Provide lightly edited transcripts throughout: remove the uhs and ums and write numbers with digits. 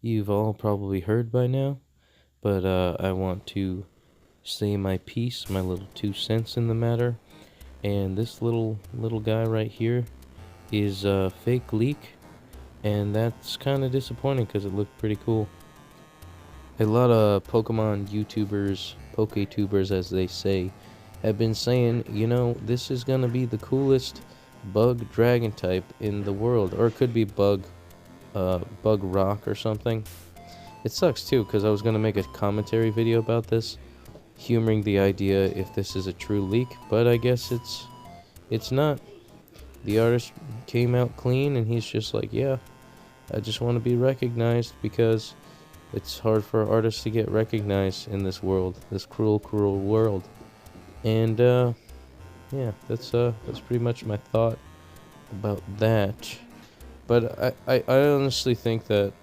you've all probably heard by now, but I want to say my piece, my little 2 cents in the matter. And this little guy right here is a fake leak, and that's kind of disappointing because it looked pretty cool. A lot of Pokemon YouTubers, PokeTubers as they say, have been saying, this is gonna be the coolest bug dragon type in the world, or it could be bug rock or something. It sucks too, because I was gonna make a commentary video about this, humoring the idea if this is a true leak, but I guess it's not. The artist came out clean, and he's just like, yeah, I just want to be recognized because it's hard for artists to get recognized in this world, this cruel, cruel world. And yeah, that's pretty much my thought about that. But I honestly think that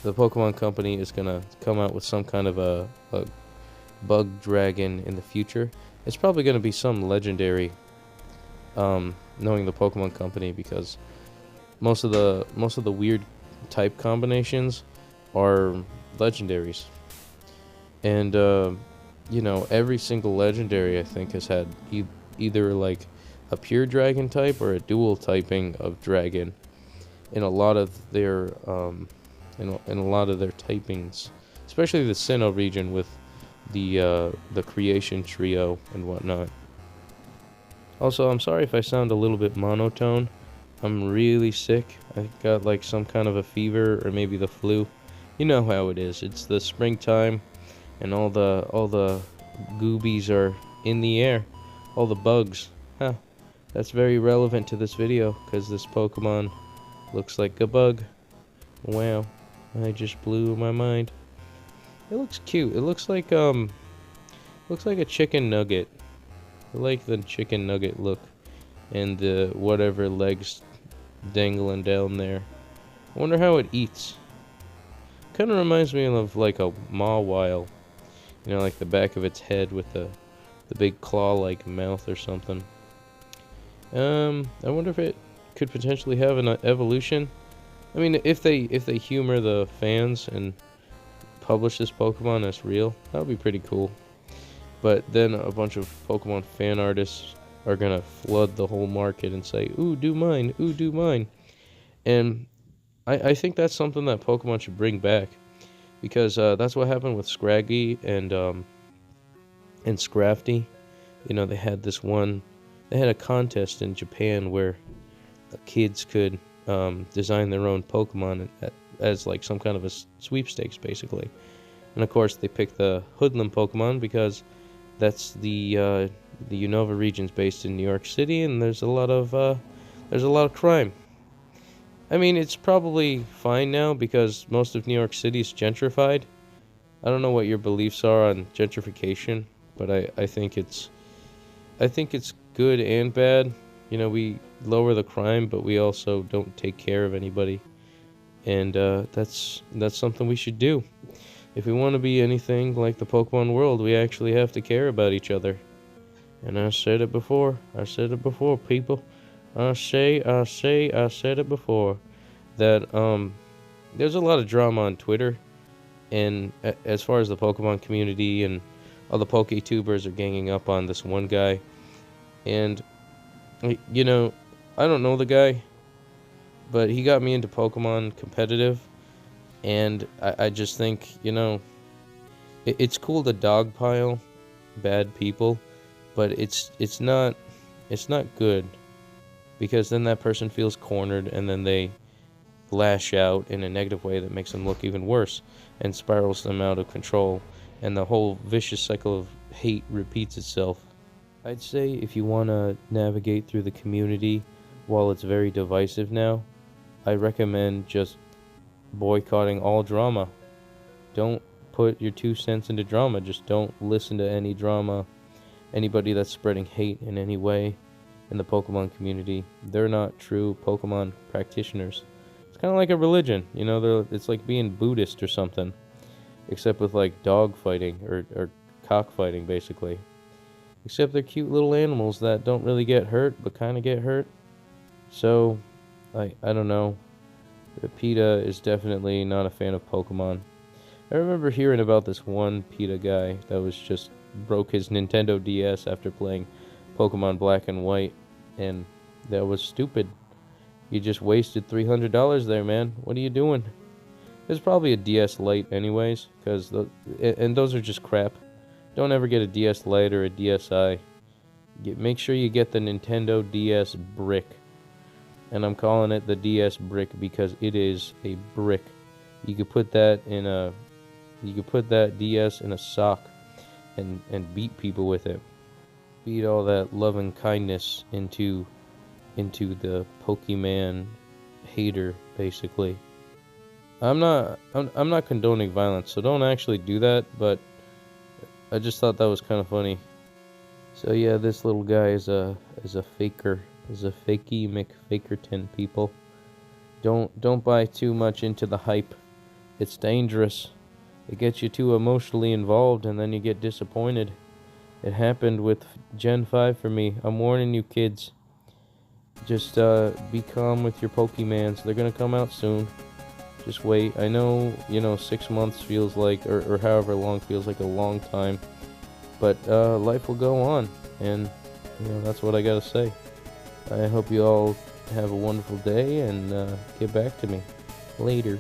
the Pokemon Company is gonna come out with some kind of a bug dragon in the future. It's probably gonna be some legendary. Knowing the Pokemon Company, because most of the weird type combinations are legendaries, and every single legendary I think has had either like a pure dragon type or a dual typing of dragon in a lot of their in a lot of their typings, especially the Sinnoh region with the creation trio and whatnot. Also, I'm sorry if I sound a little bit monotone. I'm really sick. I got like some kind of a fever or maybe the flu. You know how it is. It's the springtime and all the goobies are in the air. All the bugs. Huh. That's very relevant to this video because this Pokemon looks like a bug. Wow. I just blew my mind. It looks cute. It looks like a chicken nugget. I like the chicken nugget look and the whatever legs dangling down there. I wonder how it eats. Kind of reminds me of like a Mawile, like the back of its head with the big claw-like mouth or something. I wonder if it could potentially have an evolution. I mean, if they humor the fans and publish this Pokemon as real, that would be pretty cool. But then a bunch of Pokemon fan artists are gonna flood the whole market and say, "Ooh, do mine! Ooh, do mine!" And I think that's something that Pokemon should bring back, because that's what happened with Scraggy and Scrafty. They had they had a contest in Japan where the kids could design their own Pokemon as like some kind of a sweepstakes, basically. And of course, they picked the Hoodlum Pokemon because that's the Unova region's based in New York City, and there's a lot of crime. I mean, it's probably fine now because most of New York City is gentrified. I don't know what your beliefs are on gentrification, but I think it's good and bad. We lower the crime, but we also don't take care of anybody, and that's something we should do. If we want to be anything like the Pokemon world, we actually have to care about each other. And I said it before, people. I said it before. That, there's a lot of drama on Twitter. And as far as the Pokemon community and all the PokeTubers are ganging up on this one guy. And, I don't know the guy, but he got me into Pokemon competitive. And I just think, it's cool to dogpile bad people, but it's not good, because then that person feels cornered and then they lash out in a negative way that makes them look even worse and spirals them out of control, and the whole vicious cycle of hate repeats itself. I'd say if you want to navigate through the community while it's very divisive now, I recommend just boycotting all drama. Don't put your 2 cents into drama. Just don't listen to any drama. Anybody that's spreading hate in any way in the Pokemon community, they're not true Pokemon practitioners. It's kind of like a religion, it's like being Buddhist or something, except with like dog fighting or cockfighting, basically. Except they're cute little animals that don't really get hurt, but kind of get hurt. So, I don't know. PETA is definitely not a fan of Pokemon. I remember hearing about this one PETA guy that was just broke his Nintendo DS after playing Pokemon Black and White, and that was stupid. You just wasted $300 there, man. What are you doing? There's probably a DS Lite anyways, and those are just crap. Don't ever get a DS Lite or a DSi. Make sure you get the Nintendo DS Brick. And I'm calling it the DS Brick because it is a brick. You could put that DS in a sock and beat people with it. Beat all that love and kindness into the Pokemon hater, basically. I'm not condoning violence, so don't actually do that, but I just thought that was kind of funny. So yeah, this little guy is a faker. Is a fakey McFakerton, people. Don't buy too much into the hype. It's dangerous. It gets you too emotionally involved and then you get disappointed. It happened with Gen 5 for me. I'm warning you, kids. Just be calm with your Pokemans. They're gonna come out soon. Just wait. I know, 6 months feels like, or however long feels like a long time. But life will go on. And, that's what I gotta say. I hope you all have a wonderful day and get back to me later.